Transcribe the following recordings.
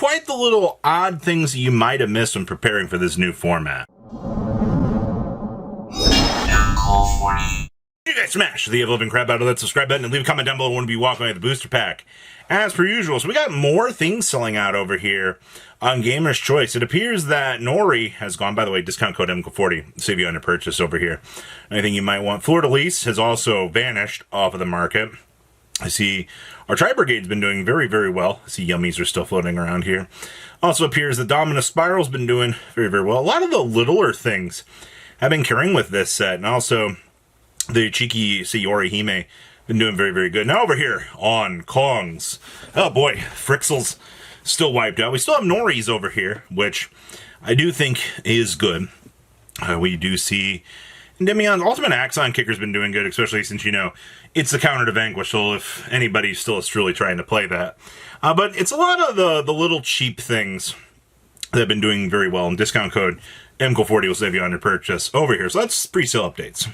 quite the little odd things that you might have missed when preparing for this new format. You guys smash the ever-living crap out of that subscribe button and leave a comment down below when we walk away with the booster pack. As per usual, so we got more things selling out over here on Gamer's Choice. It appears that Nori has gone, by the way, discount code MK40, save you on a purchase over here. Anything you might want. Fleur-de-Lis has also vanished off of the market. I see our Tri-Brigade's been doing very, very well. I see Yummies are still floating around here. Also appears that Dominus Spiral's been doing very, very well. A lot of the littler things have been carrying with this set, and also the cheeky Sayori Hime been doing very, very good. Now over here on Kongs. Oh boy, Frixel's still wiped out. We still have Nori's over here, which I do think is good. We do see Endymion's Ultimate Axon Kicker's been doing good, especially since, you know, it's the counter to Vanquish, so if anybody still is truly trying to play that. But it's a lot of the little cheap things that have been doing very well, and discount code MK40 will save you on your purchase over here. So that's pre-sale updates.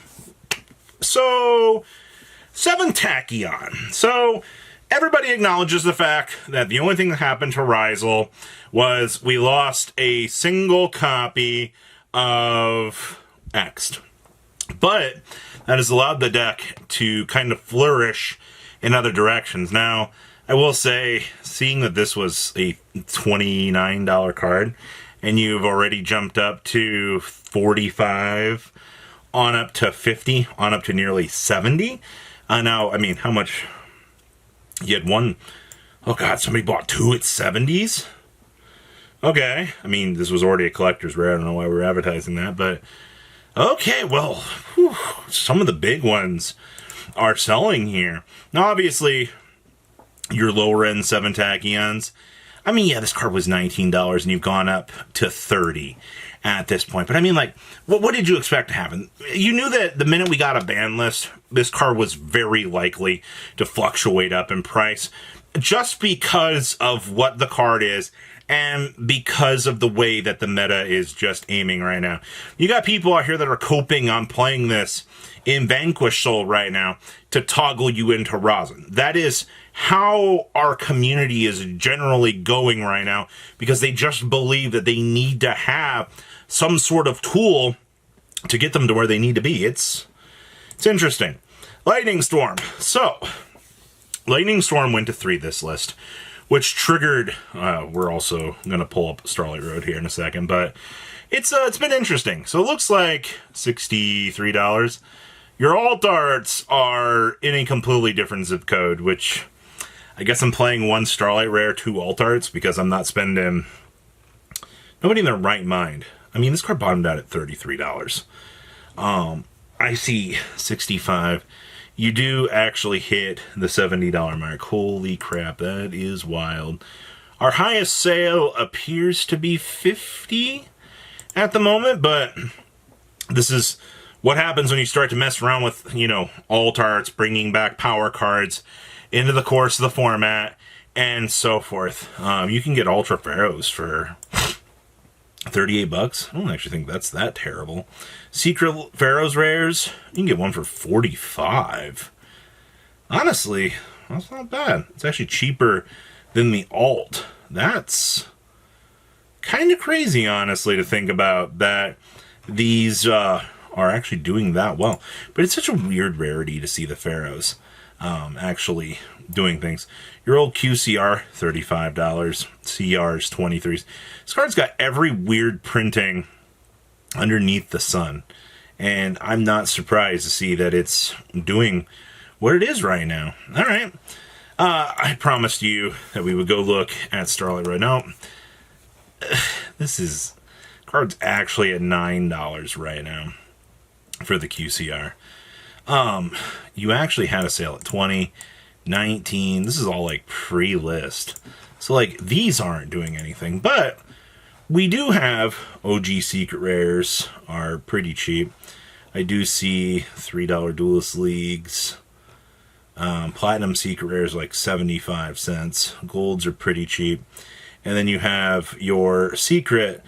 So 7 Tachyon. So everybody acknowledges the fact that the only thing that happened to Rizal was we lost a single copy of Ext. But that has allowed the deck to kind of flourish in other directions. Now, I will say, seeing that this was a $29 card, and you've already jumped up to 45, on up to 50, on up to nearly 70. Now, I mean, how much? You had one, oh god, somebody bought 2 at 70s? Okay, I mean, this was already a collector's rare. I don't know why we're advertising that, but okay, well, whew, some of the big ones are selling here. Now, obviously, your lower-end 7 Tachyons, I mean, yeah, this card was $19, and you've gone up to 30 at this point. But I mean, like, what did you expect to happen? You knew that the minute we got a ban list, this card was very likely to fluctuate up in price, just because of what the card is, and because of the way that the meta is just aiming right now. You got people out here that are coping on playing this in Vanquish Soul right now to toggle you into Rosin. That is how our community is generally going right now, because they just believe that they need to have some sort of tool to get them to where they need to be. It's interesting. Lightning Storm. So, Lightning Storm went to 3 this list, which triggered, we're also going to pull up Starlight Road here in a second, but it's been interesting. So it looks like $63. Your alt arts are in a completely different zip code, which I guess I'm playing 1 Starlight Rare, 2 alt arts, because I'm not spending, nobody in their right mind. I mean, this card bottomed out at $33. I see 65. You do actually hit the $70 mark. Holy crap, that is wild. Our highest sale appears to be 50 at the moment, but this is what happens when you start to mess around with, you know, alt arts, bringing back power cards into the course of the format, and so forth. You can get Ultra Pharaohs for $38. I don't actually think that's that terrible. Secret Pharaohs rares, you can get one for $45. Honestly, that's not bad. It's actually cheaper than the alt. That's kind of crazy, honestly, to think about that these are actually doing that well. But it's such a weird rarity to see the Pharaohs actually doing things. Your old QCR, $35. CR's $23. This card's got every weird printing underneath the sun, and I'm not surprised to see that it's doing what it is right now. All right. I promised you that we would go look at Starlight Road. Now, this card's actually at $9 right now for the QCR. You actually had a sale at 20, 19. This is all like pre-list. So like these aren't doing anything, but we do have OG Secret Rares are pretty cheap. I do see $3 Duelist Leagues. Platinum Secret Rares like 75 cents. Golds are pretty cheap. And then you have your Secret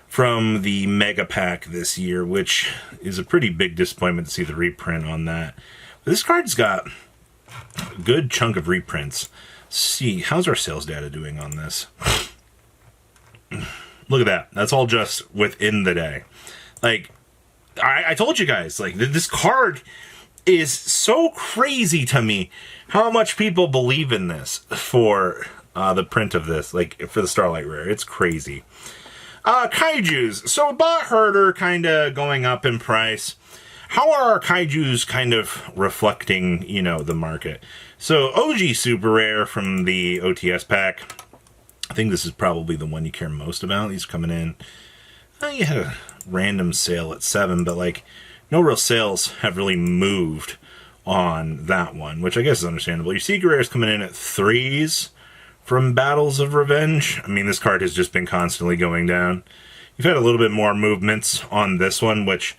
from the Mega Pack this year, which is a pretty big disappointment to see the reprint on that. But this card's got a good chunk of reprints. Let's see, how's our sales data doing on this? Look at that. That's all just within the day. Like, I told you guys, like, this card is so crazy to me how much people believe in this for the print of this, like, for the Starlight Rare. It's crazy. Kaijus. So bot herder kind of going up in price. How are our Kaijus kind of reflecting, you know, the market? So OG Super Rare from the OTS pack. I think this is probably the one you care most about. These are coming in. You had a random sale at 7, but like no real sales have really moved on that one, which I guess is understandable. Your Secret Rare is coming in at 3s from Battles of Revenge. I mean, this card has just been constantly going down. You've had a little bit more movements on this one, which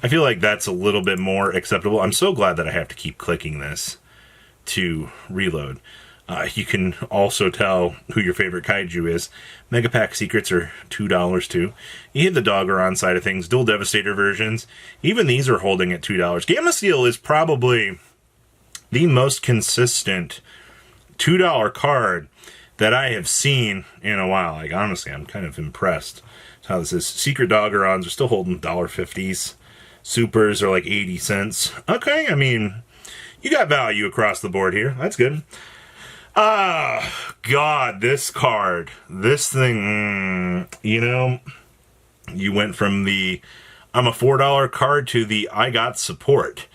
I feel like that's a little bit more acceptable. I'm so glad that I have to keep clicking this to reload. You can also tell who your favorite Kaiju is. Mega Pack Secrets are $2 too. You hit the Doggeron side of things. Dual Devastator versions. Even these are holding at $2. Gamma Steel is probably the most consistent $2 card that I have seen in a while. Like, honestly, I'm kind of impressed with how this is. Secret Doggerons are still holding $1.50s. Supers are like 80 cents. Okay, I mean, you got value across the board here. That's good. God, this card. This thing, you know, you went from the I'm a $4 card to the I got support.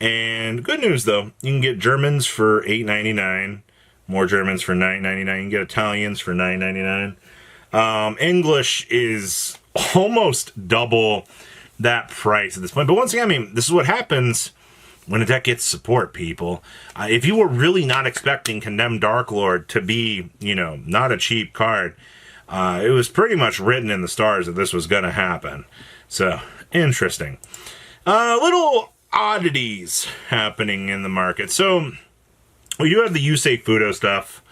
And good news, though. You can get Germans for $8.99. More Germans for $9.99. You can get Italians for $9.99. English is almost double that price at this point. But once again, I mean, this is what happens when a deck gets support, people. If you were really not expecting Condemned Darklord to be, you know, not a cheap card, it was pretty much written in the stars that this was going to happen. So, interesting. Little oddities happening in the market. So, we do have the Yusei Fudo stuff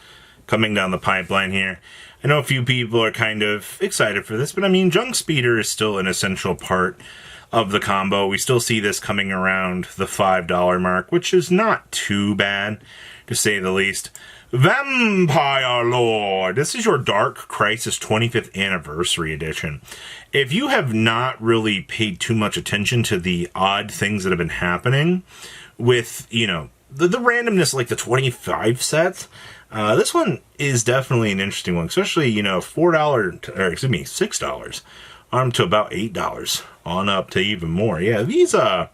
coming down the pipeline here. I know a few people are kind of excited for this, but I mean, Junk Speeder is still an essential part of the combo. We still see this coming around the $5 mark, which is not too bad, to say the least. Vampire Lord. This is your Dark Crisis 25th Anniversary Edition. If you have not really paid too much attention to the odd things that have been happening with, you know, the randomness, like the 25 sets, this one is definitely an interesting one, especially, you know, $6 on to about $8 on up to even more. Yeah, these are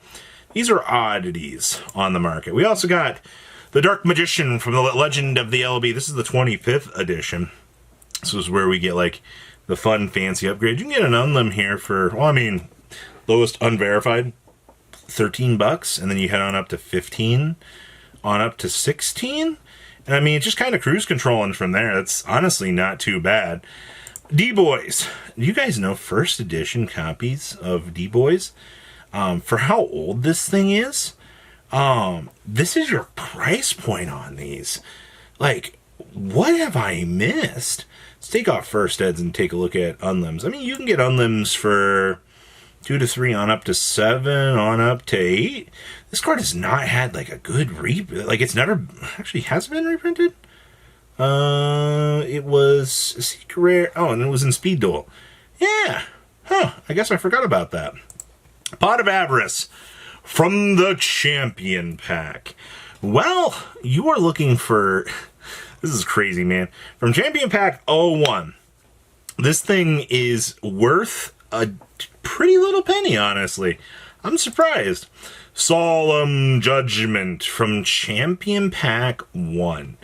oddities on the market. We also got the Dark Magician from the Legend of the LB. This is the 25th edition. This is where we get like the fun fancy upgrade. You can get an unlim here for, well, I mean, lowest unverified $13, and then you head on up to 15, on up to 16. And I mean, it's just kind of cruise controlling from there. That's honestly not too bad. D-Boys. You guys know first edition copies of D-Boys? For how old this thing is, this is your price point on these. Like, what have I missed? Let's take off first eds and take a look at unlims. I mean, you can get unlims for 2 to 3 on up to 7, on up to 8. This card has not had like a good like it's never actually has been reprinted. It was a Secret Rare. Oh, and it was in Speed Duel. Yeah. Huh. I guess I forgot about that. Pot of Avarice from the Champion Pack. Well, you are looking for... This is crazy, man. From Champion Pack 01. This thing is worth a pretty little penny, honestly. I'm surprised. Solemn Judgment from Champion Pack 1.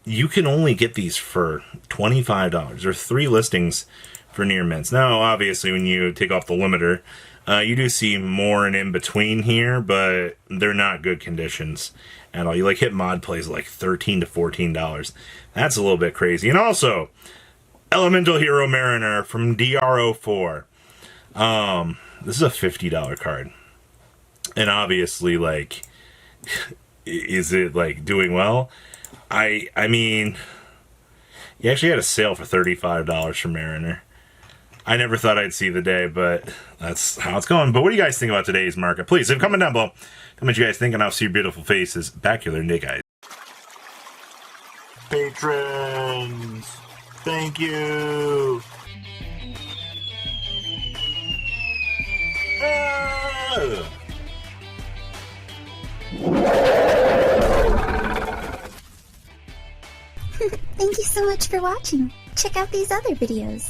You can only get these for $25. There are 3 listings for near mints. Now, obviously, when you take off the limiter, you do see more and in between here, but they're not good conditions at all. You like hit mod plays like $13 to $14. That's a little bit crazy. And also, Elemental Hero Mariner from DRO4. This is a $50 card. And obviously, like, is it like doing well? I mean, you actually had a sale for $35 for Mariner. I never thought I'd see the day, but that's how it's going. But what do you guys think about today's market? Please, leave a comment down below. Tell me what you guys think, and I'll see your beautiful faces back here, day, guys. Patrons! Thank you. Thank you so much for watching. Check out these other videos.